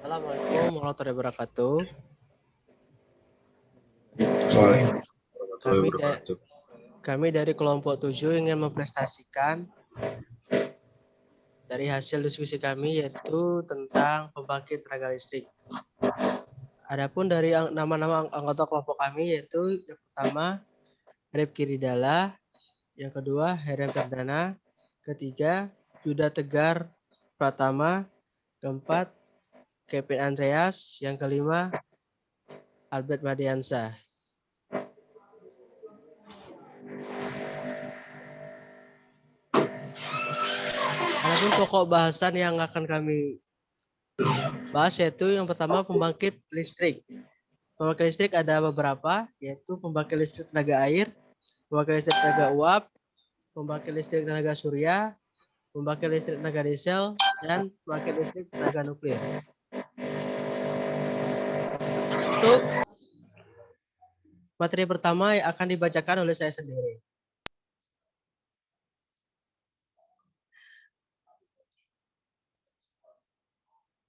Assalamualaikum warahmatullahi wabarakatuh. Waalaikumsalam Kami, warahmatullahi wabarakatuh. kami dari kelompok 7 ingin mempresentasikan dari hasil diskusi kami yaitu tentang pembangkit tenaga listrik. Adapun dari nama-nama anggota kelompok kami yaitu yang pertama Rifki Ridala, yang kedua Herem Perdana, ketiga Yuda Tegar Pratama, keempat Kevin Andreas, yang kelima Albert Madiansa. Adapun pokok bahasan yang akan kami bahas yaitu yang pertama pembangkit listrik. Pembangkit listrik ada beberapa, yaitu pembangkit listrik tenaga air, pembangkit listrik tenaga uap, pembangkit listrik tenaga surya, pembangkit listrik tenaga diesel, dan pembangkit listrik tenaga nuklir. Untuk materi pertama yang akan dibacakan oleh saya sendiri.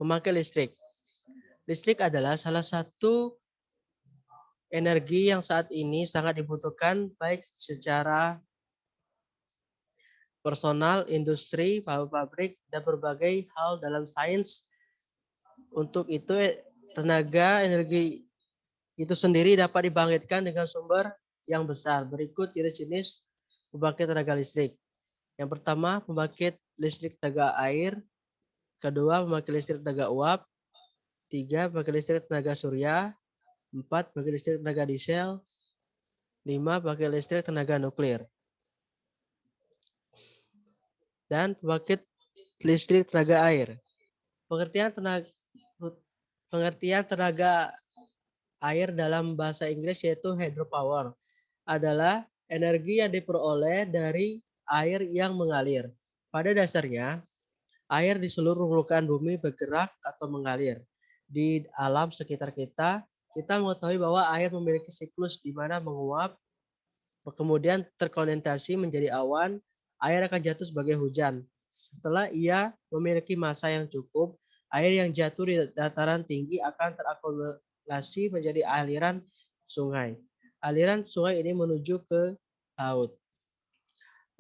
Pembangkit listrik. Listrik adalah salah satu energi yang saat ini sangat dibutuhkan baik secara personal, industri, pabrik, dan berbagai hal dalam sains. Untuk itu tenaga energi itu sendiri dapat dibangkitkan dengan sumber yang besar. Berikut jenis-jenis pembangkit tenaga listrik. Yang pertama, pembangkit listrik tenaga air. Kedua, pembangkit listrik tenaga uap. Tiga, pembangkit listrik tenaga surya. Empat, pembangkit listrik tenaga diesel. Lima, pembangkit listrik tenaga nuklir. Dan pembangkit listrik tenaga air. Pengertian tenaga air dalam bahasa Inggris yaitu hydropower adalah energi yang diperoleh dari air yang mengalir. Pada dasarnya, air di seluruh permukaan bumi bergerak atau mengalir. Di alam sekitar kita, kita mengetahui bahwa air memiliki siklus di mana menguap, kemudian terkondensasi menjadi awan, air akan jatuh sebagai hujan. Setelah ia memiliki massa yang cukup, air yang jatuh di dataran tinggi akan terakumulasi menjadi aliran sungai. Aliran sungai ini menuju ke laut.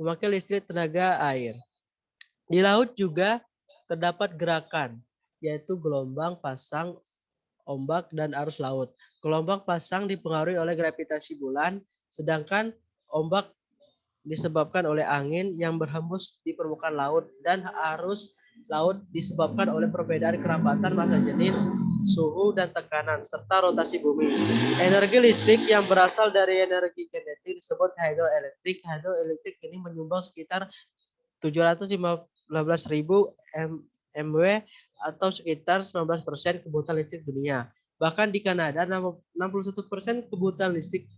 Memakai listrik tenaga air. Di laut juga terdapat gerakan, yaitu gelombang pasang, ombak, dan arus laut. Gelombang pasang dipengaruhi oleh gravitasi bulan, sedangkan ombak disebabkan oleh angin yang berhembus di permukaan laut, dan arus laut disebabkan oleh perbedaan kerapatan massa jenis, suhu dan tekanan, serta rotasi bumi. Energi listrik yang berasal dari energi kinetik disebut hidroelektrik. Hidroelektrik ini menyumbang sekitar 715.000 MW atau sekitar 19% kebutuhan listrik dunia. Bahkan di Kanada, 61% kebutuhan listrik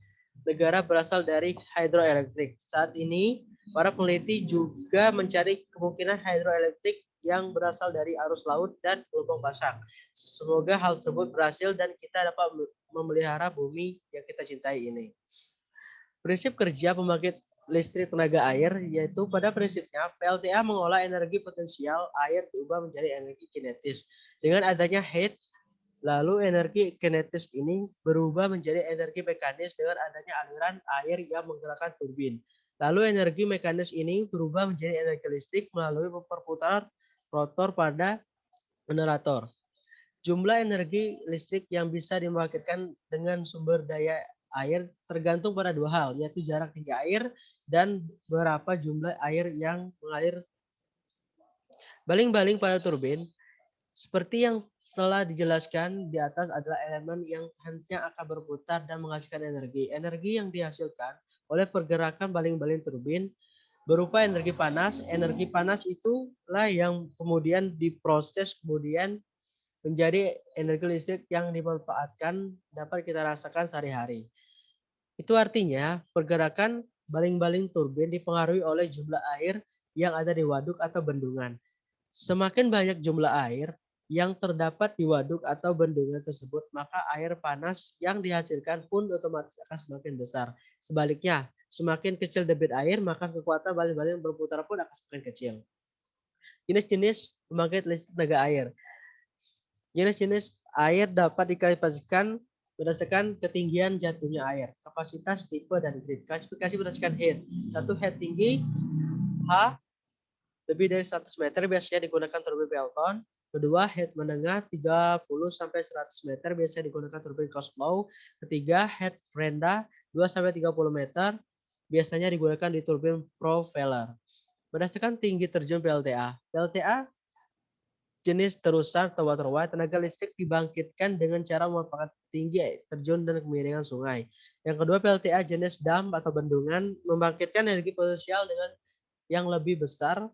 negara berasal dari hidroelektrik. Saat ini, para peneliti juga mencari kemungkinan hidroelektrik yang berasal dari arus laut dan gelombang pasang. Semoga hal tersebut berhasil dan kita dapat memelihara bumi yang kita cintai ini. Prinsip kerja pembangkit listrik tenaga air yaitu pada prinsipnya PLTA mengolah energi potensial air diubah menjadi energi kinetis. Dengan adanya heat, lalu energi kinetis ini berubah menjadi energi mekanis dengan adanya aliran air yang menggerakkan turbin. Lalu energi mekanis ini berubah menjadi energi listrik melalui perputaran rotor pada generator. Jumlah energi listrik yang bisa dibangkitkan dengan sumber daya air tergantung pada dua hal, yaitu jarak tinggi air dan berapa jumlah air yang mengalir. Baling-baling pada turbin, seperti yang telah dijelaskan di atas adalah elemen yang hanya akan berputar dan menghasilkan energi. Energi yang dihasilkan oleh pergerakan baling-baling turbin berupa energi panas. Energi panas itulah yang kemudian diproses kemudian menjadi energi listrik yang dimanfaatkan dapat kita rasakan sehari-hari. Itu artinya pergerakan baling-baling turbin dipengaruhi oleh jumlah air yang ada di waduk atau bendungan. Semakin banyak jumlah air yang terdapat di waduk atau bendungan tersebut, maka air panas yang dihasilkan pun otomatis akan semakin besar. Sebaliknya, semakin kecil debit air, maka kekuatan baling-baling berputar pun akan semakin kecil. Jenis-jenis pembangkit listrik tenaga air. Jenis-jenis air dapat diklasifikasikan berdasarkan ketinggian jatuhnya air, kapasitas, tipe, dan grid. Klasifikasi berdasarkan head. Satu, head tinggi, H, lebih dari 100 meter biasanya digunakan turbin Pelton. Kedua, head menengah 30 sampai 100 meter biasanya digunakan turbin cross flow. Ketiga, head rendah 2 sampai 30 meter biasanya digunakan di turbin propeller. Berdasarkan tinggi terjun PLTA. PLTA jenis terusan atau waterway, tenaga listrik dibangkitkan dengan cara memanfaatkan tinggi terjun dan kemiringan sungai. Yang kedua, PLTA jenis dam atau bendungan membangkitkan energi potensial dengan yang lebih besar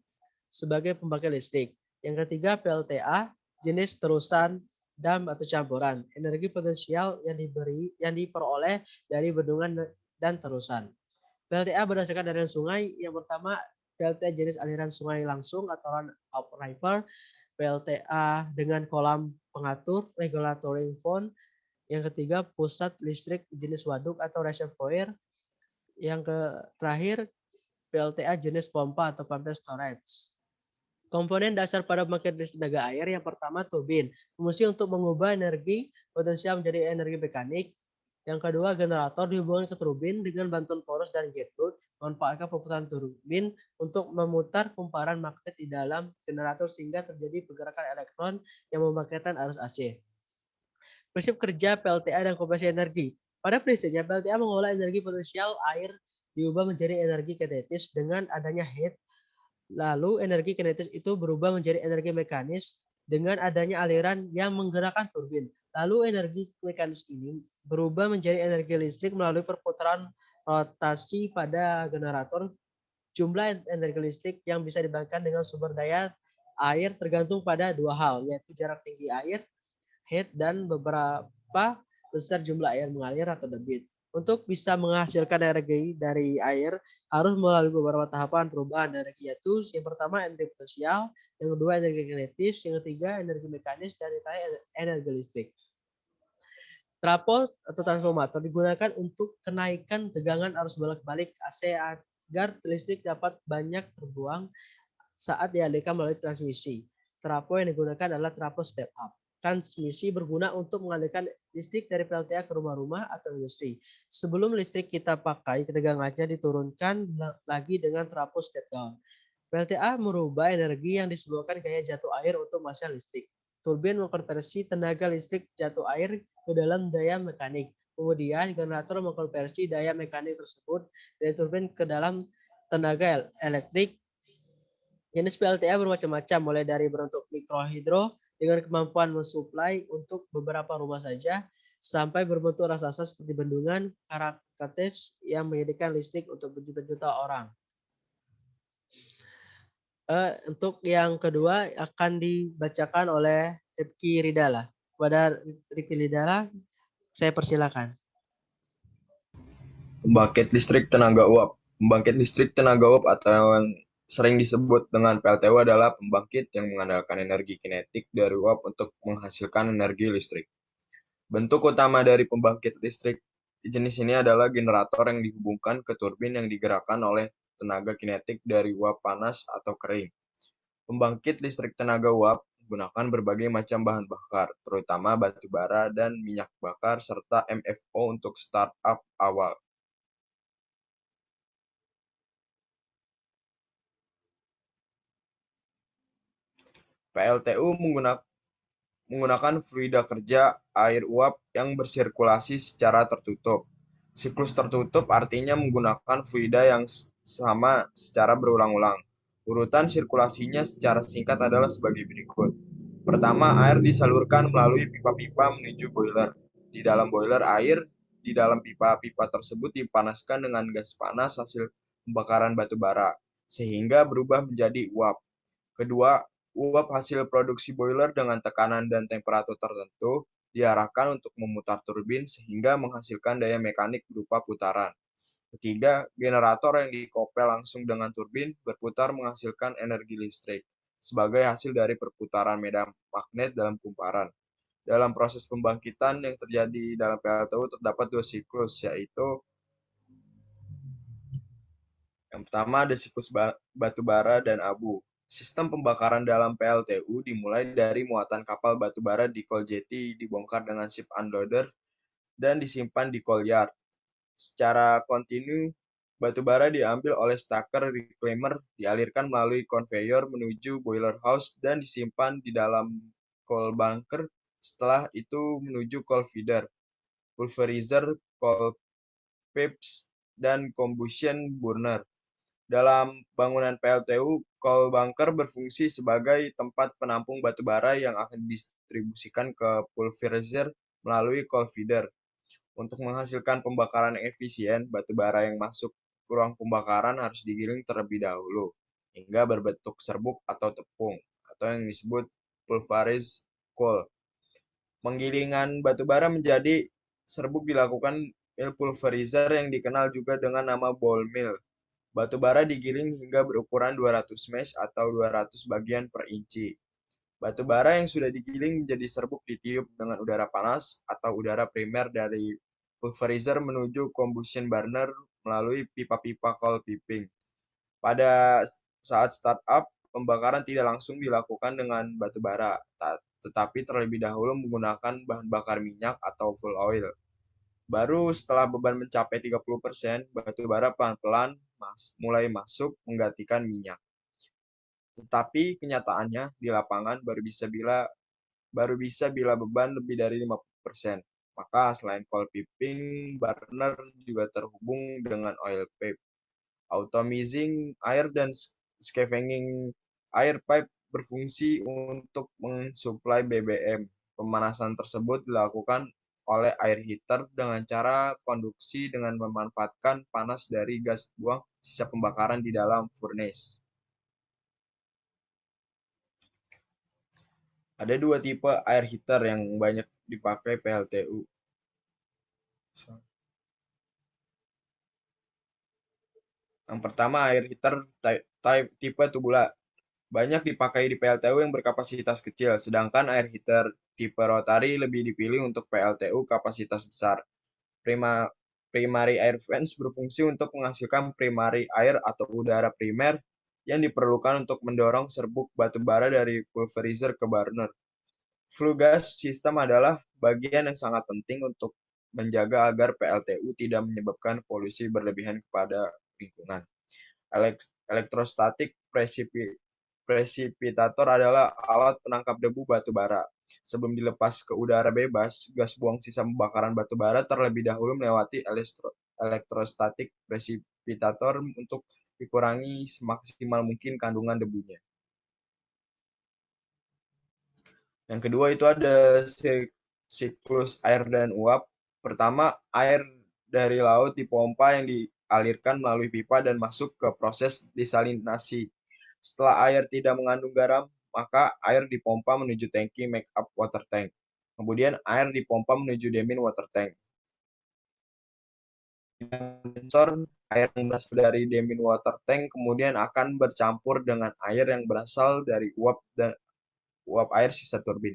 sebagai pembangkit listrik. Yang ketiga, PLTA jenis terusan dam atau campuran, energi potensial yang diperoleh dari bendungan dan terusan. PLTA berdasarkan aliran sungai. Yang pertama, PLTA jenis aliran sungai langsung atau run upriver. PLTA dengan kolam pengatur regulatory fund. Yang ketiga, pusat listrik jenis waduk atau reservoir. Yang terakhir, PLTA jenis pompa atau pumped storage. Komponen dasar pada pembangkit listrik tenaga air yang pertama turbin, fungsi untuk mengubah energi potensial menjadi energi mekanik. Yang kedua, generator dihubungkan ke turbin dengan bantuan poros dan gearbox, memanfaatkan perputaran turbin untuk memutar kumparan magnet di dalam generator sehingga terjadi pergerakan elektron yang membangkitkan arus AC. Prinsip kerja PLTA dan konversi energi. Pada prinsipnya, PLTA mengolah energi potensial air diubah menjadi energi kinetis dengan adanya heat. Lalu energi kinetis itu berubah menjadi energi mekanis dengan adanya aliran yang menggerakkan turbin. Lalu energi mekanis ini berubah menjadi energi listrik melalui perputaran rotasi pada generator. Jumlah energi listrik yang bisa dibangkitkan dengan sumber daya air tergantung pada dua hal, yaitu jarak tinggi air, head, dan beberapa besar jumlah air mengalir atau debit. Untuk bisa menghasilkan energi dari air harus melalui beberapa tahapan perubahan energi, yaitu yang pertama energi potensial, yang kedua energi kinetis, yang ketiga energi mekanis, dan yang terakhir energi listrik. Trafo atau transformator digunakan untuk kenaikan tegangan arus bolak-balik AC agar listrik dapat banyak terbuang saat dialihkan melalui transmisi. Trafo yang digunakan adalah trafo step up. Transmisi berguna untuk mengalihkan listrik dari PLTA ke rumah-rumah atau industri. Sebelum listrik kita pakai, tegangannya diturunkan lagi dengan trafo step down. PLTA merubah energi yang disebabkan gaya jatuh air untuk menghasilkan listrik. Turbin mengkonversi tenaga listrik jatuh air ke dalam daya mekanik. Kemudian generator mengkonversi daya mekanik tersebut dari turbin ke dalam tenaga elektrik. Jenis PLTA bermacam-macam, mulai dari berbentuk mikrohidro dengan kemampuan mensuplai untuk beberapa rumah saja, sampai berbentuk raksasa seperti bendungan Caracas yang menyediakan listrik untuk berjuta-juta orang. Untuk yang kedua akan dibacakan oleh Rifki Ridala. Kepada Rifki Ridala, saya persilakan. Pembangkit listrik tenaga uap. Pembangkit listrik tenaga uap atau yang sering disebut dengan PLTU adalah pembangkit yang mengandalkan energi kinetik dari uap untuk menghasilkan energi listrik. Bentuk utama dari pembangkit listrik jenis ini adalah generator yang dihubungkan ke turbin yang digerakkan oleh tenaga kinetik dari uap panas atau kering. Pembangkit listrik tenaga uap menggunakan berbagai macam bahan bakar, terutama batu bara dan minyak bakar, serta MFO untuk startup awal. PLTU menggunakan fluida kerja air uap yang bersirkulasi secara tertutup. Siklus tertutup artinya menggunakan fluida yang sama secara berulang-ulang. Urutan sirkulasinya secara singkat adalah sebagai berikut. Pertama, air disalurkan melalui pipa-pipa menuju boiler. Di dalam boiler, air di dalam pipa-pipa tersebut dipanaskan dengan gas panas hasil pembakaran batu bara, sehingga berubah menjadi uap. Kedua, uap hasil produksi boiler dengan tekanan dan temperatur tertentu diarahkan untuk memutar turbin sehingga menghasilkan daya mekanik berupa putaran. Ketiga, generator yang dikopel langsung dengan turbin berputar menghasilkan energi listrik sebagai hasil dari perputaran medan magnet dalam kumparan. Dalam proses pembangkitan yang terjadi dalam PLTU terdapat dua siklus, yaitu yang pertama ada siklus batu bara dan abu. Sistem pembakaran dalam PLTU dimulai dari muatan kapal batu bara di Coal Jetty dibongkar dengan ship unloader dan disimpan di coal yard. Secara kontinu, batu bara diambil oleh stacker reclaimer, dialirkan melalui konveyor menuju boiler house dan disimpan di dalam coal bunker. Setelah itu menuju coal feeder, pulverizer, coal pipes, dan combustion burner. Dalam bangunan PLTU, coal bunker berfungsi sebagai tempat penampung batu bara yang akan didistribusikan ke pulverizer melalui coal feeder. Untuk menghasilkan pembakaran yang efisien, batu bara yang masuk ke ruang pembakaran harus digiling terlebih dahulu hingga berbentuk serbuk atau tepung atau yang disebut pulverized coal. Penggilingan batu bara menjadi serbuk dilakukan mill pulverizer yang dikenal juga dengan nama ball mill. Batu bara digiling hingga berukuran 200 mesh atau 200 bagian per inci. Batu bara yang sudah digiling menjadi serbuk ditiup dengan udara panas atau udara primer dari pulverizer menuju combustion burner melalui pipa-pipa coal piping. Pada saat startup, pembakaran tidak langsung dilakukan dengan batu bara, tetapi terlebih dahulu menggunakan bahan bakar minyak atau fuel oil. Baru setelah beban mencapai 30%, batu bara pelan-pelan mulai masuk menggantikan minyak. Tetapi kenyataannya di lapangan baru bisa bila beban lebih dari 50%. Maka selain coal piping, burner juga terhubung dengan oil pipe. Automizing air dan scavenging air pipe berfungsi untuk mensuplai BBM. Pemanasan tersebut dilakukan oleh air heater dengan cara konduksi dengan memanfaatkan panas dari gas buang sisa pembakaran di dalam furnace. Ada dua tipe air heater yang banyak dipakai PLTU. Yang pertama air heater tipe tubular. Banyak dipakai di PLTU yang berkapasitas kecil, sedangkan air heater tipe rotary lebih dipilih untuk PLTU kapasitas besar. Primary air vents berfungsi untuk menghasilkan primary air atau udara primer yang diperlukan untuk mendorong serbuk batu bara dari pulverizer ke burner. Flue gas system adalah bagian yang sangat penting untuk menjaga agar PLTU tidak menyebabkan polusi berlebihan kepada lingkungan. Elektrostatik presipitator adalah alat penangkap debu batu bara. Sebelum dilepas ke udara bebas, gas buang sisa pembakaran batu bara terlebih dahulu melewati elektrostatik presipitator untuk dikurangi semaksimal mungkin kandungan debunya. Yang kedua itu ada siklus air dan uap. Pertama, air dari laut dipompa yang dialirkan melalui pipa dan masuk ke proses desalinasi. Setelah air tidak mengandung garam, maka air dipompa menuju tangki make up water tank. Kemudian air dipompa menuju demin water tank. Sensor air yang berasal dari demin water tank kemudian akan bercampur dengan air yang berasal dari uap air sisa turbin.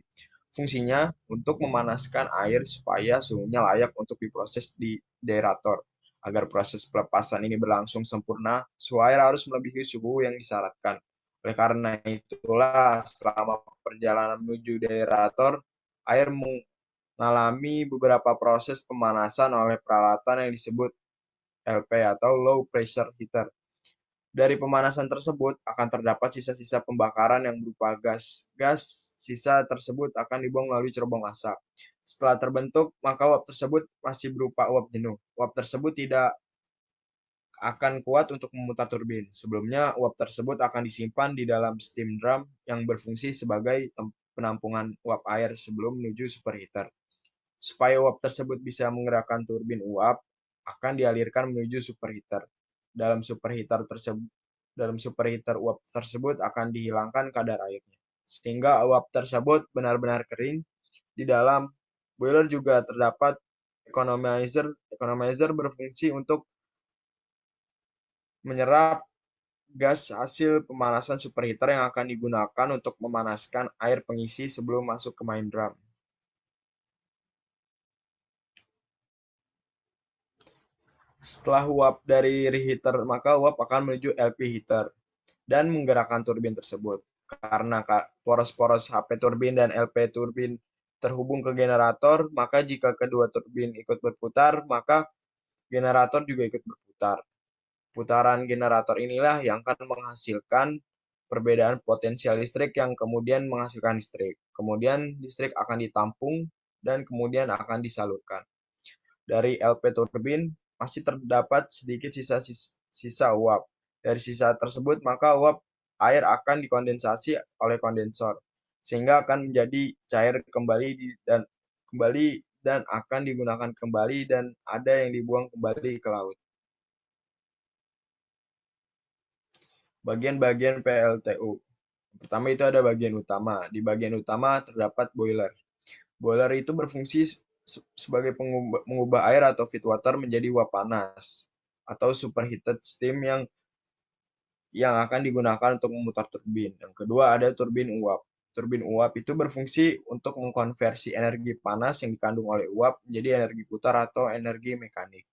Fungsinya untuk memanaskan air supaya suhunya layak untuk diproses di deaerator. Agar proses pelepasan ini berlangsung sempurna, suhu air harus melebihi suhu yang disyaratkan. Oleh karena itulah, selama perjalanan menuju deaerator, air mengalami beberapa proses pemanasan oleh peralatan yang disebut LP atau low pressure heater. Dari pemanasan tersebut akan terdapat sisa-sisa pembakaran yang berupa gas. Gas sisa tersebut akan dibuang melalui cerobong asap. Setelah terbentuk, maka uap tersebut masih berupa uap jenuh. Uap tersebut tidak akan kuat untuk memutar turbin. Sebelumnya, uap tersebut akan disimpan di dalam steam drum yang berfungsi sebagai penampungan uap air sebelum menuju superheater. Supaya uap tersebut bisa menggerakkan turbin uap, akan dialirkan menuju superheater. Dalam superheater uap tersebut akan dihilangkan kadar airnya, sehingga uap tersebut benar-benar kering. Di dalam boiler juga terdapat economizer. Economizer berfungsi untuk menyerap gas hasil pemanasan superheater yang akan digunakan untuk memanaskan air pengisi sebelum masuk ke main drum. Setelah uap dari reheater, maka uap akan menuju LP heater. dan menggerakkan turbin tersebut. Karena poros-poros HP turbin dan LP turbin terhubung ke generator, maka jika kedua turbin ikut berputar, maka generator juga ikut berputar. Putaran generator inilah yang akan menghasilkan perbedaan potensial listrik yang kemudian menghasilkan listrik. Kemudian listrik akan ditampung dan kemudian akan disalurkan. Dari LP turbin masih terdapat sedikit sisa uap. Dari sisa tersebut maka uap air akan dikondensasi oleh kondensor sehingga akan menjadi cair kembali dan akan digunakan kembali dan ada yang dibuang kembali ke laut. Bagian-bagian PLTU. Pertama itu ada bagian utama. Di bagian utama terdapat boiler. Boiler itu berfungsi sebagai mengubah air atau feed water menjadi uap panas atau superheated steam yang akan digunakan untuk memutar turbin. Yang kedua ada turbin uap. Turbin uap itu berfungsi untuk mengkonversi energi panas yang dikandung oleh uap menjadi energi putar atau energi mekanik.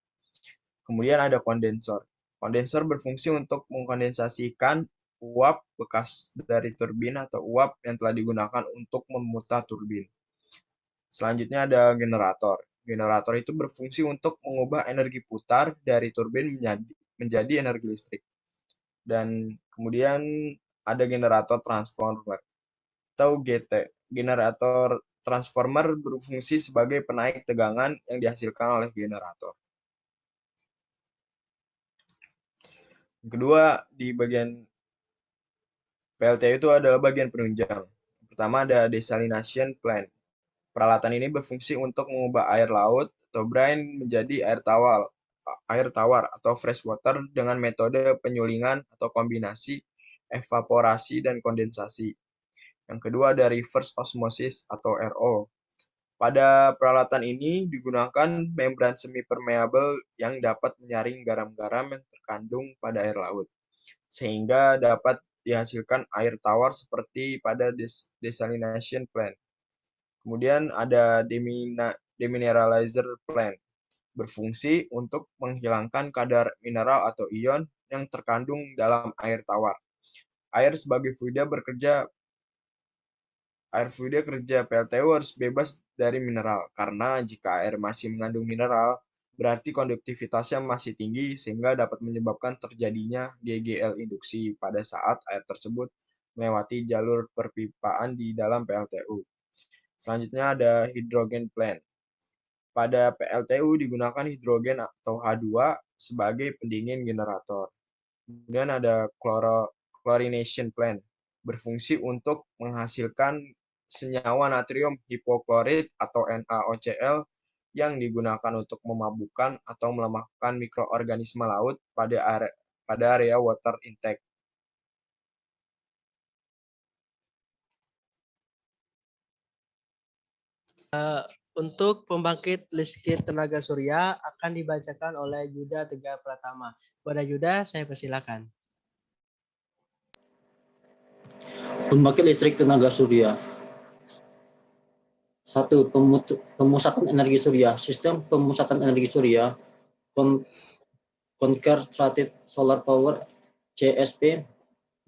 Kemudian ada kondensor. Kondensor berfungsi untuk mengkondensasikan uap bekas dari turbin atau uap yang telah digunakan untuk memutar turbin. Selanjutnya ada generator. Generator itu berfungsi untuk mengubah energi putar dari turbin menjadi energi listrik. Dan kemudian ada generator transformer atau GT. Generator transformer berfungsi sebagai penaik tegangan yang dihasilkan oleh generator. Yang kedua, di bagian PLTU itu adalah bagian penunjang. Pertama ada desalination plant. Peralatan ini berfungsi untuk mengubah air laut atau brine menjadi air tawar atau fresh water dengan metode penyulingan atau kombinasi evaporasi dan kondensasi. Yang kedua ada reverse osmosis atau RO. Pada peralatan ini digunakan membran semi permeable yang dapat menyaring garam-garam yang terkandung pada air laut, sehingga dapat dihasilkan air tawar seperti pada desalination plant. Kemudian ada demineralizer plant, berfungsi untuk menghilangkan kadar mineral atau ion yang terkandung dalam air tawar. Air sebagai fluida kerja PLTU harus bebas dari mineral, karena jika air masih mengandung mineral, berarti konduktivitasnya masih tinggi sehingga dapat menyebabkan terjadinya GGL induksi pada saat air tersebut melewati jalur perpipaan di dalam PLTU. Selanjutnya ada hydrogen plant. Pada PLTU digunakan hidrogen atau H2 sebagai pendingin generator. Kemudian ada chlorination plant, berfungsi untuk menghasilkan senyawa natrium hipoklorit atau NaOCl yang digunakan untuk memabukkan atau melemahkan mikroorganisme laut pada area water intake. Untuk pembangkit listrik tenaga surya akan dibacakan oleh Yuda Tegar Pratama. Kepada Yuda, saya persilakan. Pembangkit listrik tenaga surya. 1. Pemusatan energi surya. Sistem pemusatan energi surya Concentrated Solar Power CSP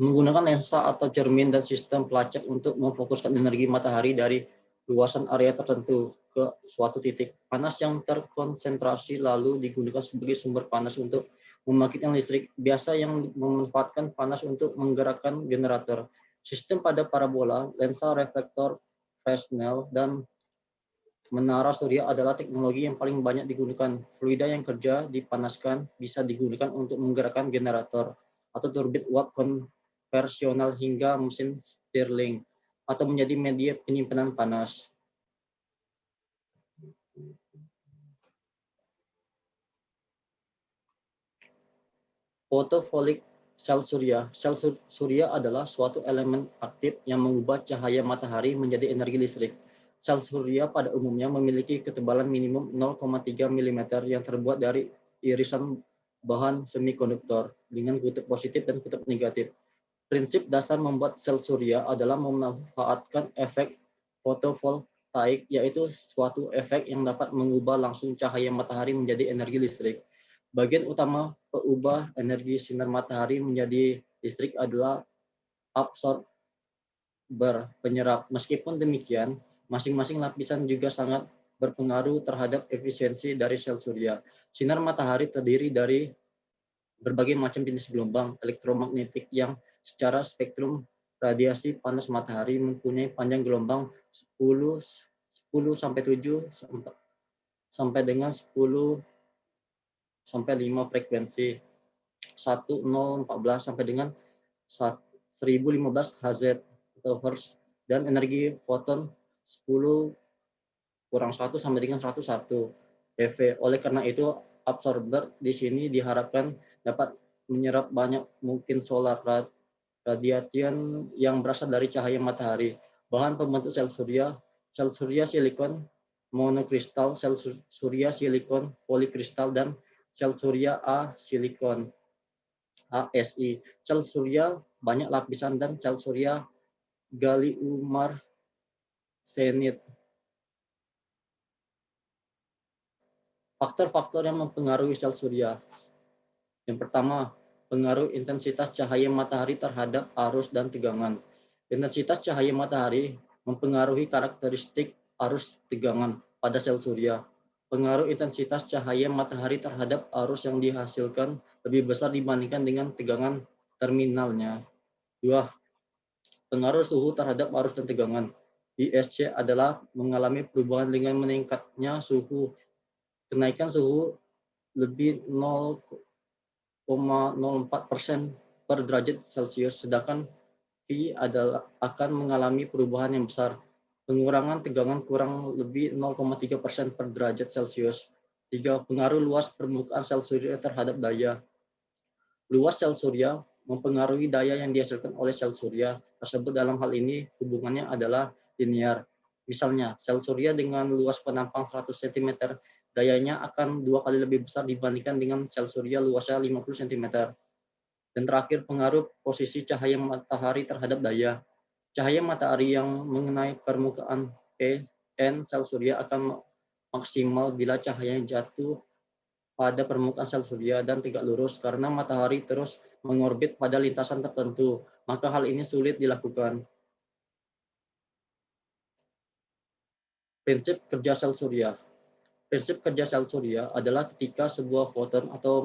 menggunakan lensa atau cermin dan sistem pelacak untuk memfokuskan energi matahari dari luasan area tertentu ke suatu titik panas yang terkonsentrasi lalu digunakan sebagai sumber panas untuk membangkitkan listrik, biasa yang memanfaatkan panas untuk menggerakkan generator. Sistem pada parabola, lensa reflektor Fresnel, dan menara surya adalah teknologi yang paling banyak digunakan. Fluida yang kerja dipanaskan bisa digunakan untuk menggerakkan generator atau turbin uap konvensional hingga mesin Stirling atau menjadi media penyimpanan panas. Photovoltaic sel surya. Sel surya adalah suatu elemen aktif yang mengubah cahaya matahari menjadi energi listrik. Sel surya pada umumnya memiliki ketebalan minimum 0,3 mm yang terbuat dari irisan bahan semikonduktor dengan kutub positif dan kutub negatif. Prinsip dasar membuat sel surya adalah memanfaatkan efek fotovoltaik, yaitu suatu efek yang dapat mengubah langsung cahaya matahari menjadi energi listrik. Bagian utama pengubah energi sinar matahari menjadi listrik adalah absorber, penyerap. Meskipun demikian, masing-masing lapisan juga sangat berpengaruh terhadap efisiensi dari sel surya. Sinar matahari terdiri dari berbagai macam jenis gelombang elektromagnetik yang secara spektrum radiasi panas matahari mempunyai panjang gelombang 10 sampai 7 sampai dengan 10 sampai 5 frekuensi 1014 sampai dengan 1015 Hz atau Hertz, dan energi foton 10 kurang 1 sampai dengan 101 eV. Oleh karena itu, absorber di sini diharapkan dapat menyerap banyak mungkin solar radiation yang berasal dari cahaya matahari. Bahan pembentuk sel surya silikon monokristal, sel surya silikon polikristal, dan sel surya silikon ASI. Sel surya banyak lapisan dan sel surya gallium arsenide. Faktor-faktor yang mempengaruhi sel surya. Yang pertama, pengaruh intensitas cahaya matahari terhadap arus dan tegangan. Intensitas cahaya matahari mempengaruhi karakteristik arus tegangan pada sel surya. Pengaruh intensitas cahaya matahari terhadap arus yang dihasilkan lebih besar dibandingkan dengan tegangan terminalnya. 2. Pengaruh suhu terhadap arus dan tegangan. ISC adalah mengalami perubahan dengan meningkatnya suhu. Kenaikan suhu lebih 0,04% per derajat Celcius, sedangkan V akan mengalami perubahan yang besar. Pengurangan tegangan kurang lebih 0,3% per derajat Celcius. 3. Pengaruh luas permukaan sel surya terhadap daya. Luas sel surya mempengaruhi daya yang dihasilkan oleh sel surya tersebut. Dalam hal ini hubungannya adalah linear. Misalnya, sel surya dengan luas penampang 100 cm, dayanya akan 2 kali lebih besar dibandingkan dengan sel surya luasnya 50 cm. Dan terakhir, pengaruh posisi cahaya matahari terhadap daya. Cahaya matahari yang mengenai permukaan N sel surya akan maksimal bila cahayanya jatuh pada permukaan sel surya dan tegak lurus. Karena matahari terus mengorbit pada lintasan tertentu, maka hal ini sulit dilakukan. Prinsip kerja sel surya. Prinsip kerja sel surya adalah ketika sebuah foton atau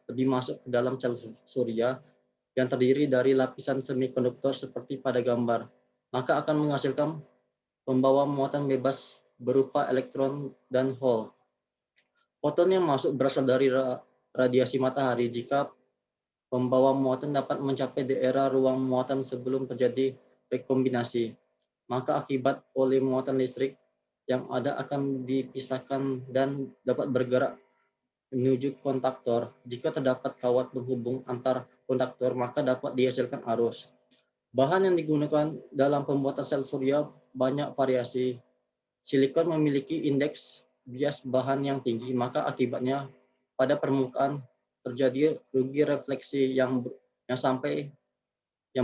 lebih masuk ke dalam sel surya yang terdiri dari lapisan semikonduktor seperti pada gambar, maka akan menghasilkan pembawa muatan bebas berupa elektron dan hole. Foton yang masuk berasal dari radiasi matahari. Jika pembawa muatan dapat mencapai daerah ruang muatan sebelum terjadi rekombinasi, maka akibat oleh muatan listrik yang ada akan dipisahkan dan dapat bergerak menuju kontaktor. Jika terdapat kawat penghubung antar kontaktor, maka dapat dihasilkan arus. Bahan yang digunakan dalam pembuatan sel surya banyak variasi. Silikon memiliki indeks bias bahan yang tinggi, maka akibatnya pada permukaan terjadi rugi refleksi yang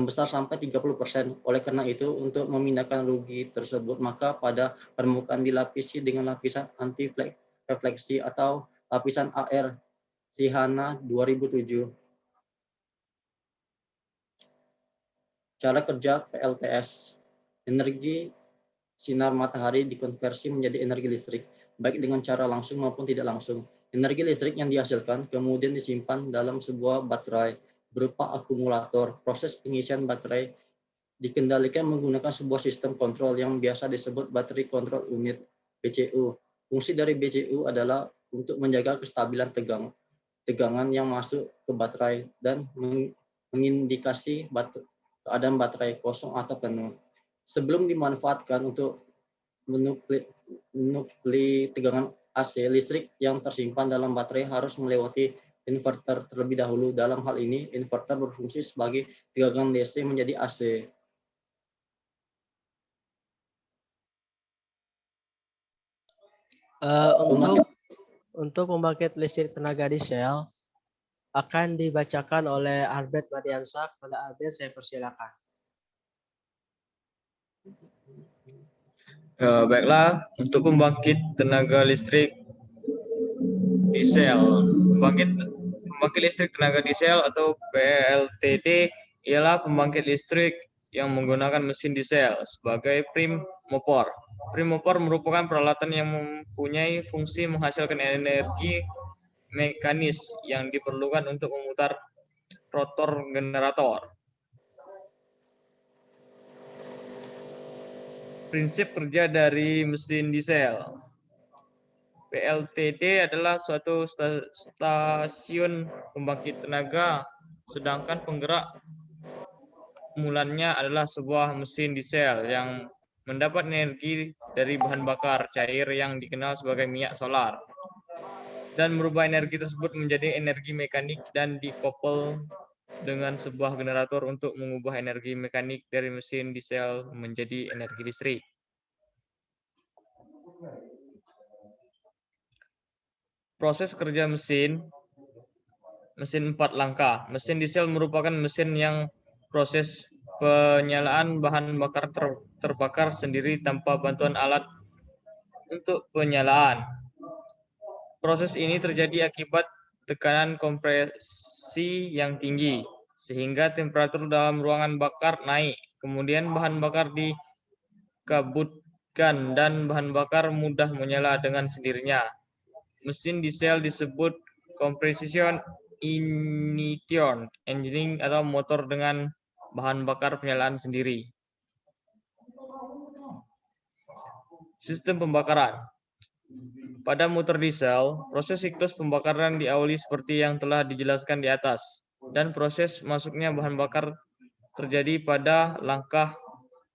besar sampai 30%. Oleh karena itu, untuk memindahkan rugi tersebut, maka pada permukaan dilapisi dengan lapisan anti refleksi atau lapisan AR Sihana 2007. Cara kerja PLTS. Energi sinar matahari dikonversi menjadi energi listrik, baik dengan cara langsung maupun tidak langsung. Energi listrik yang dihasilkan kemudian disimpan dalam sebuah baterai berupa akumulator. Proses pengisian baterai dikendalikan menggunakan sebuah sistem kontrol yang biasa disebut Battery Control Unit (BCU). Fungsi dari BCU adalah untuk menjaga kestabilan tegangan yang masuk ke baterai dan mengindikasi keadaan baterai kosong atau penuh. Sebelum dimanfaatkan untuk menukli tegangan AC, listrik yang tersimpan dalam baterai harus melewati inverter terlebih dahulu. Dalam hal ini, inverter berfungsi sebagai tegangan DC menjadi AC. Untuk pembangkit listrik tenaga diesel akan dibacakan oleh Albert Mardiansyah. Kepada Albert saya persilakan. Baiklah, untuk pembangkit tenaga listrik diesel, pembangkit listrik tenaga diesel atau PLTD ialah pembangkit listrik yang menggunakan mesin diesel sebagai primopor. Primopor merupakan peralatan yang mempunyai fungsi menghasilkan energi mekanis yang diperlukan untuk memutar rotor generator. Prinsip kerja dari mesin diesel. PLTD adalah suatu stasiun pembangkit tenaga, sedangkan penggerak mulannya adalah sebuah mesin diesel yang mendapat energi dari bahan bakar cair yang dikenal sebagai minyak solar dan merubah energi tersebut menjadi energi mekanik dan dikoppel dengan sebuah generator untuk mengubah energi mekanik dari mesin diesel menjadi energi listrik. Proses kerja mesin 4 langkah. Mesin diesel merupakan mesin yang proses penyalaan bahan bakar terbakar sendiri tanpa bantuan alat untuk penyalaan. Proses ini terjadi akibat tekanan kompresi yang tinggi, sehingga temperatur dalam ruangan bakar naik. Kemudian bahan bakar dikabutkan dan bahan bakar mudah menyala dengan sendirinya. Mesin diesel disebut compression ignition engine atau motor dengan bahan bakar penyalaan sendiri. Sistem pembakaran. Pada motor diesel, proses siklus pembakaran diawali seperti yang telah dijelaskan di atas, dan proses masuknya bahan bakar terjadi pada langkah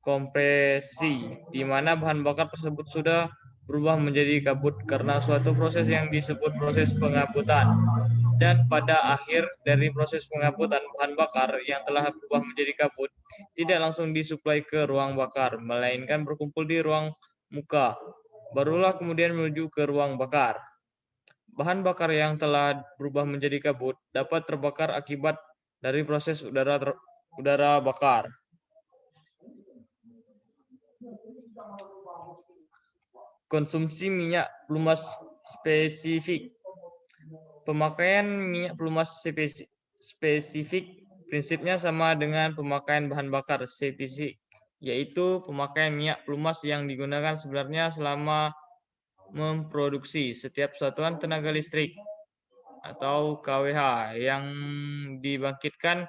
kompresi, di mana bahan bakar tersebut sudah berubah menjadi kabut karena suatu proses yang disebut proses pengabutan. Dan pada akhir dari proses pengabutan, bahan bakar yang telah berubah menjadi kabut tidak langsung disuplai ke ruang bakar, melainkan berkumpul di ruang muka. Barulah kemudian menuju ke ruang bakar. Bahan bakar yang telah berubah menjadi kabut dapat terbakar akibat dari proses udara bakar. Konsumsi minyak pelumas spesifik. Pemakaian minyak pelumas spesifik prinsipnya sama dengan pemakaian bahan bakar spesifik, yaitu pemakaian minyak pelumas yang digunakan sebenarnya selama memproduksi setiap satuan tenaga listrik atau kWh yang dibangkitkan.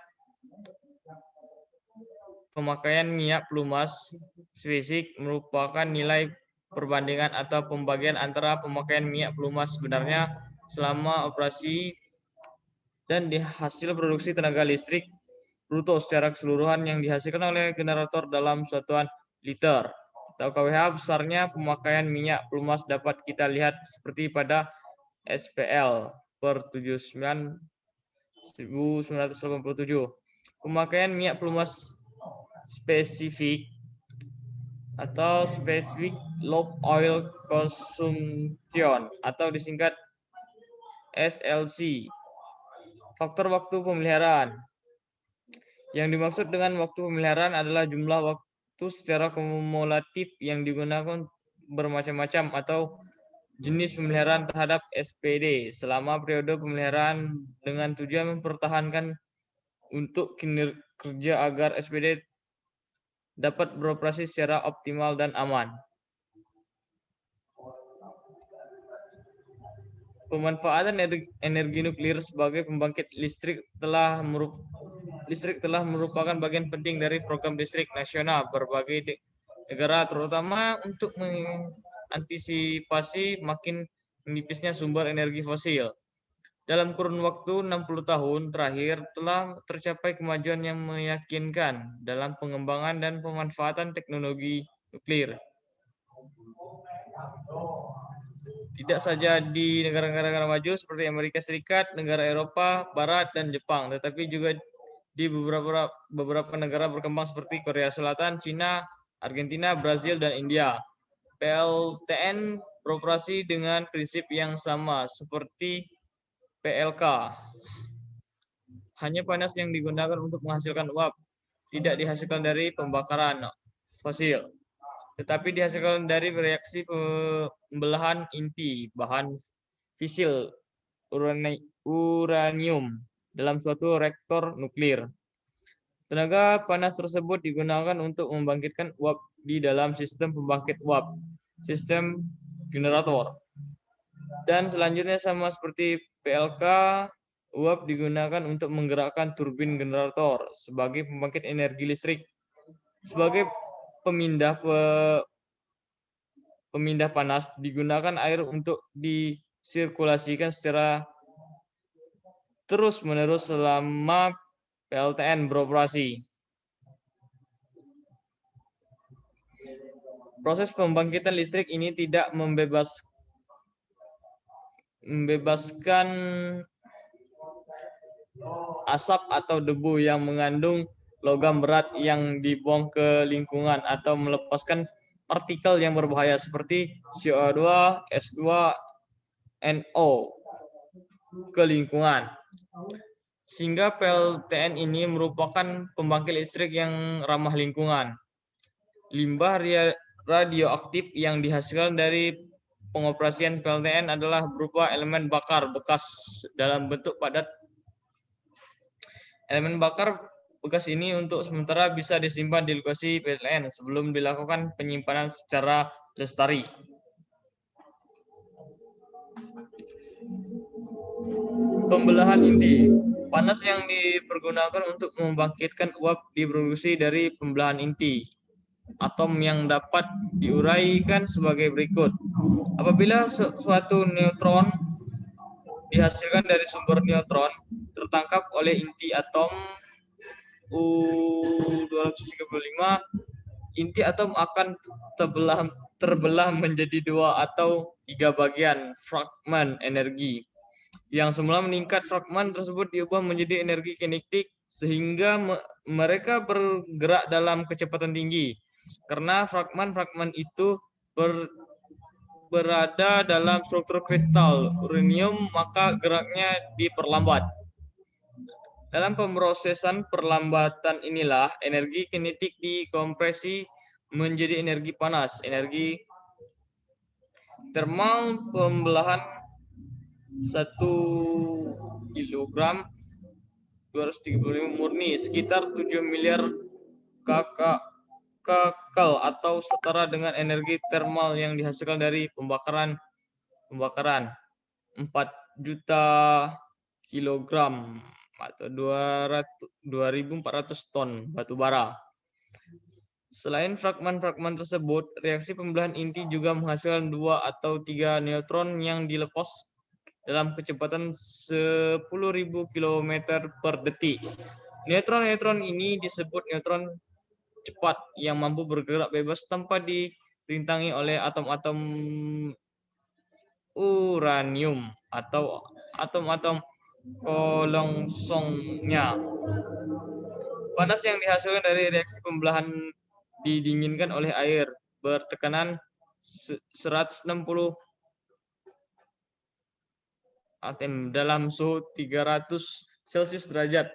Pemakaian minyak pelumas spesifik merupakan nilai perbandingan atau pembagian antara pemakaian minyak pelumas sebenarnya selama operasi dan di hasil produksi tenaga listrik bruto secara keseluruhan yang dihasilkan oleh generator dalam satuan liter atau kWh. Besarnya pemakaian minyak pelumas dapat kita lihat seperti pada SPL per 79 1987. Pemakaian minyak pelumas spesifik atau specific low oil consumption atau disingkat SLC. Faktor waktu pemeliharaan. Yang dimaksud dengan waktu pemeliharaan adalah jumlah waktu secara kumulatif yang digunakan bermacam-macam atau jenis pemeliharaan terhadap SPD selama periode pemeliharaan dengan tujuan mempertahankan untuk kinerja agar SPD dapat beroperasi secara optimal dan aman. Pemanfaatan energi nuklir sebagai pembangkit listrik telah merupakan bagian penting dari program listrik nasional berbagai negara, terutama untuk mengantisipasi makin menipisnya sumber energi fosil. Dalam kurun waktu 60 tahun terakhir telah tercapai kemajuan yang meyakinkan dalam pengembangan dan pemanfaatan teknologi nuklir. Tidak saja di negara-negara maju seperti Amerika Serikat, negara Eropa Barat, dan Jepang, tetapi juga di beberapa negara berkembang seperti Korea Selatan, Cina, Argentina, Brazil, dan India. PLTN beroperasi dengan prinsip yang sama seperti PLK. Hanya panas yang digunakan untuk menghasilkan uap, tidak dihasilkan dari pembakaran fosil, tetapi dihasilkan dari reaksi pembelahan inti bahan fisil uranium dalam suatu reaktor nuklir. Tenaga panas tersebut digunakan untuk membangkitkan uap di dalam sistem pembangkit uap, sistem generator. Dan selanjutnya sama seperti PLK, uap digunakan untuk menggerakkan turbin generator sebagai pembangkit energi listrik. Sebagai pemindah panas, digunakan air untuk disirkulasikan secara terus-menerus selama PLTN beroperasi. Proses pembangkitan listrik ini tidak membebaskan asap atau debu yang mengandung logam berat yang dibuang ke lingkungan atau melepaskan partikel yang berbahaya seperti CO2, S2, NO ke lingkungan. Sehingga PLTN ini merupakan pembangkit listrik yang ramah lingkungan. Limbah radioaktif yang dihasilkan dari pengoperasian PLTN adalah berupa elemen bakar bekas dalam bentuk padat. Elemen bakar bekas ini untuk sementara bisa disimpan di lokasi PLTN sebelum dilakukan penyimpanan secara lestari. Pembelahan inti. Panas yang dipergunakan untuk membangkitkan uap diproduksi dari pembelahan inti atom yang dapat diuraikan sebagai berikut. Apabila suatu neutron dihasilkan dari sumber neutron tertangkap oleh inti atom U-235, inti atom akan terbelah menjadi 2 atau 3 bagian fragmen energi. Yang semula meningkat, fragmen tersebut diubah menjadi energi kinetik sehingga mereka bergerak dalam kecepatan tinggi. Karena fragmen-fragmen itu berada dalam struktur kristal uranium, maka geraknya diperlambat. Dalam pemrosesan perlambatan inilah energi kinetik dikompresi menjadi energi panas. Energi termal pembelahan 1 kilogram 235 murni sekitar 7 miliar kakal atau setara dengan energi termal yang dihasilkan dari pembakaran 4 juta kilogram atau 2.400 ton batu bara. Selain fragmen-fragmen tersebut, reaksi pembelahan inti juga menghasilkan 2 atau 3 neutron yang dilepas dalam kecepatan 10.000 km per detik. Neutron-neutron ini disebut neutron cepat yang mampu bergerak bebas tanpa dirintangi oleh atom-atom uranium atau atom-atom kolongsongnya. Panas yang dihasilkan dari reaksi pembelahan didinginkan oleh air bertekanan 160 atm dalam suhu 300 Celcius derajat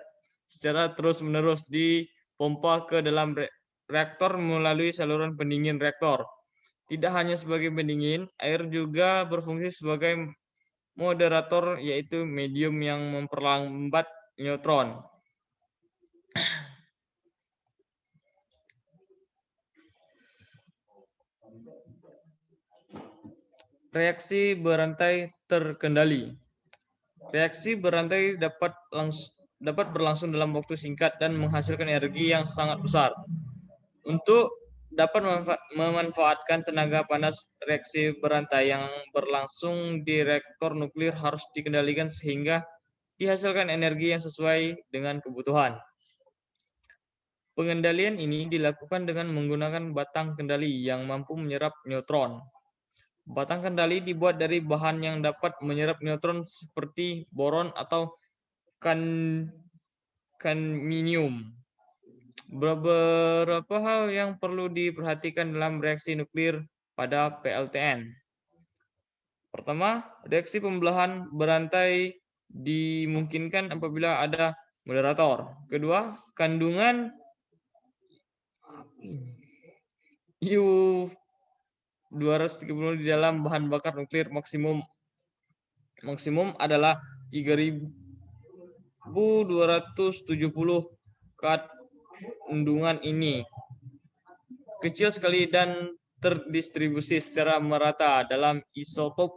secara terus-menerus dipompa ke dalam reaktor melalui saluran pendingin reaktor. Tidak hanya sebagai pendingin, air juga berfungsi sebagai moderator, yaitu medium yang memperlambat neutron. Reaksi berantai terkendali. Reaksi berantai dapat berlangsung dalam waktu singkat dan menghasilkan energi yang sangat besar. Untuk dapat memanfaatkan tenaga panas, reaksi berantai yang berlangsung di reaktor nuklir harus dikendalikan sehingga dihasilkan energi yang sesuai dengan kebutuhan. Pengendalian ini dilakukan dengan menggunakan batang kendali yang mampu menyerap neutron. Batang kendali dibuat dari bahan yang dapat menyerap neutron seperti boron atau kadmium. Beberapa hal yang perlu diperhatikan dalam reaksi nuklir pada PLTN. Pertama, reaksi pembelahan berantai dimungkinkan apabila ada moderator. Kedua, kandungan U-230 di dalam bahan bakar nuklir maksimum adalah 3.270 kat bendungan ini kecil sekali dan terdistribusi secara merata dalam isotop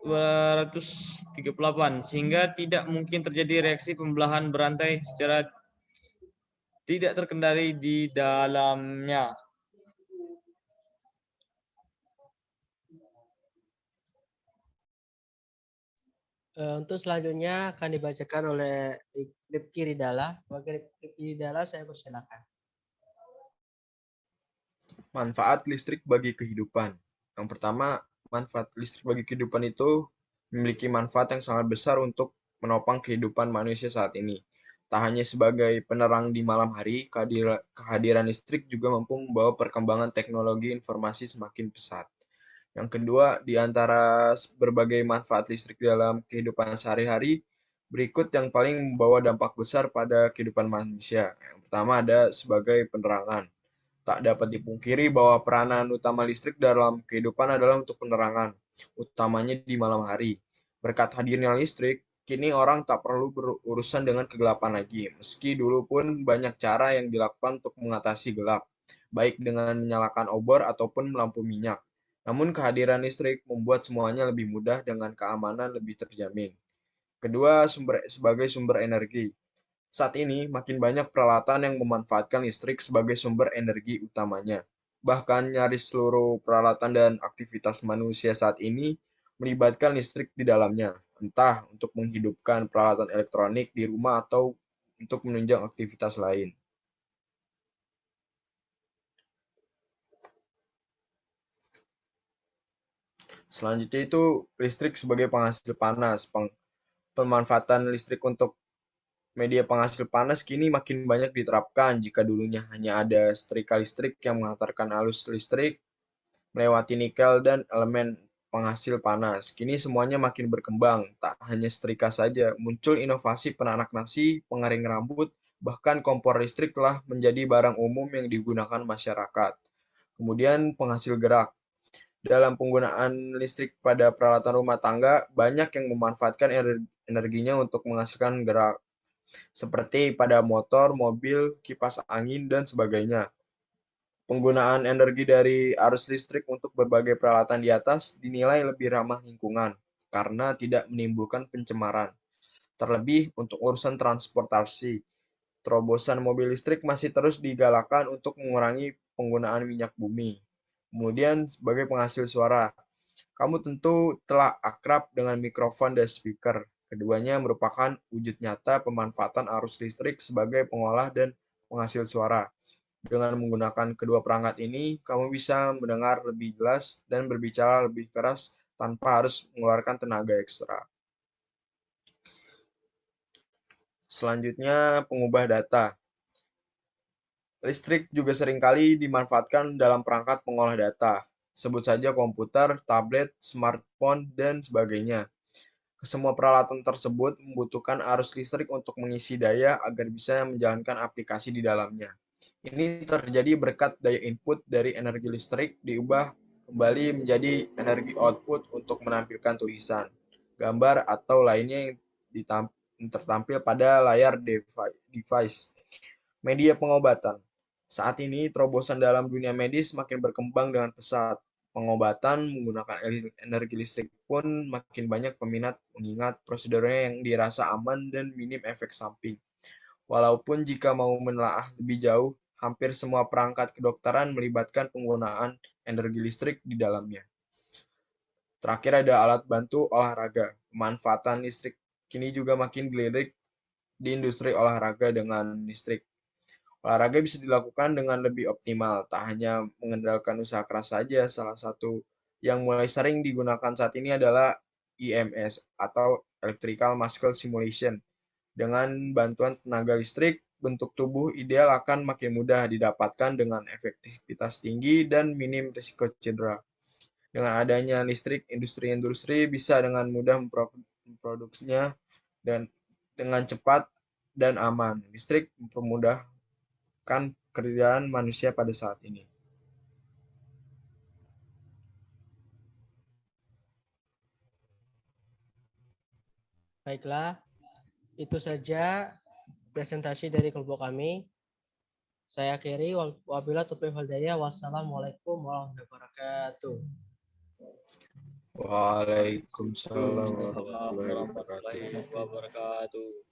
238 sehingga tidak mungkin terjadi reaksi pembelahan berantai secara tidak terkendali di dalamnya. Untuk selanjutnya akan dibacakan oleh Rifki Ridala. Bagi Rifki Ridala, saya persilakan. Manfaat listrik bagi kehidupan. Yang pertama, manfaat listrik bagi kehidupan itu memiliki manfaat yang sangat besar untuk menopang kehidupan manusia saat ini. Tak hanya sebagai penerang di malam hari, kehadiran listrik juga mampu membawa perkembangan teknologi informasi semakin pesat. Yang kedua, di antara berbagai manfaat listrik dalam kehidupan sehari-hari, berikut yang paling membawa dampak besar pada kehidupan manusia. Yang pertama ada sebagai penerangan. Tak dapat dipungkiri bahwa peranan utama listrik dalam kehidupan adalah untuk penerangan, utamanya di malam hari. Berkat hadirnya listrik, kini orang tak perlu berurusan dengan kegelapan lagi, meski dulu pun banyak cara yang dilakukan untuk mengatasi gelap, baik dengan menyalakan obor ataupun lampu minyak. Namun kehadiran listrik membuat semuanya lebih mudah dengan keamanan lebih terjamin. Kedua, sebagai sumber energi. Saat ini, makin banyak peralatan yang memanfaatkan listrik sebagai sumber energi utamanya. Bahkan nyaris seluruh peralatan dan aktivitas manusia saat ini melibatkan listrik di dalamnya, entah untuk menghidupkan peralatan elektronik di rumah atau untuk menunjang aktivitas lain. Selanjutnya itu listrik sebagai penghasil panas. Pemanfaatan listrik untuk media penghasil panas kini makin banyak diterapkan. Jika dulunya hanya ada setrika listrik yang mengantarkan arus listrik melewati nikel dan elemen penghasil panas. Kini semuanya makin berkembang, tak hanya setrika saja. Muncul inovasi penanak nasi, pengering rambut, bahkan kompor listrik telah menjadi barang umum yang digunakan masyarakat. Kemudian penghasil gerak. Dalam penggunaan listrik pada peralatan rumah tangga, banyak yang memanfaatkan energinya untuk menghasilkan gerak, seperti pada motor, mobil, kipas angin, dan sebagainya. Penggunaan energi dari arus listrik untuk berbagai peralatan di atas dinilai lebih ramah lingkungan karena tidak menimbulkan pencemaran. Terlebih untuk urusan transportasi, terobosan mobil listrik masih terus digalakkan untuk mengurangi penggunaan minyak bumi. Kemudian sebagai penghasil suara, kamu tentu telah akrab dengan mikrofon dan speaker. Keduanya merupakan wujud nyata pemanfaatan arus listrik sebagai pengolah dan penghasil suara. Dengan menggunakan kedua perangkat ini, kamu bisa mendengar lebih jelas dan berbicara lebih keras tanpa harus mengeluarkan tenaga ekstra. Selanjutnya, pengubah data. Listrik juga seringkali dimanfaatkan dalam perangkat pengolah data. Sebut saja komputer, tablet, smartphone, dan sebagainya. Semua peralatan tersebut membutuhkan arus listrik untuk mengisi daya agar bisa menjalankan aplikasi di dalamnya. Ini terjadi berkat daya input dari energi listrik diubah kembali menjadi energi output untuk menampilkan tulisan, gambar, atau lainnya yang tertampil pada layar device. Media pengobatan. Saat ini, terobosan dalam dunia medis makin berkembang dengan pesat. Pengobatan menggunakan energi listrik pun makin banyak peminat mengingat prosedurnya yang dirasa aman dan minim efek samping. Walaupun jika mau menelaah lebih jauh, hampir semua perangkat kedokteran melibatkan penggunaan energi listrik di dalamnya. Terakhir ada alat bantu olahraga. Pemanfaatan listrik kini juga makin dilirik di industri olahraga dengan listrik. Olahraga bisa dilakukan dengan lebih optimal, tak hanya mengandalkan usaha keras saja. Salah satu yang mulai sering digunakan saat ini adalah EMS atau Electrical Muscle Simulation. Dengan bantuan tenaga listrik, bentuk tubuh ideal akan makin mudah didapatkan dengan efektivitas tinggi dan minim risiko cedera. Dengan adanya listrik, industri-industri bisa dengan mudah memproduksinya dan dengan cepat dan aman. Listrik mempermudah pekerjaan manusia pada saat ini. Baiklah, itu saja presentasi dari kelompok kami. Saya akhiri. Wabillahi taufiq wal hidayah. Wassalamualaikum warahmatullahi wabarakatuh. Waalaikumsalam warahmatullahi Warahmatullahi wabarakatuh. wabarakatuh.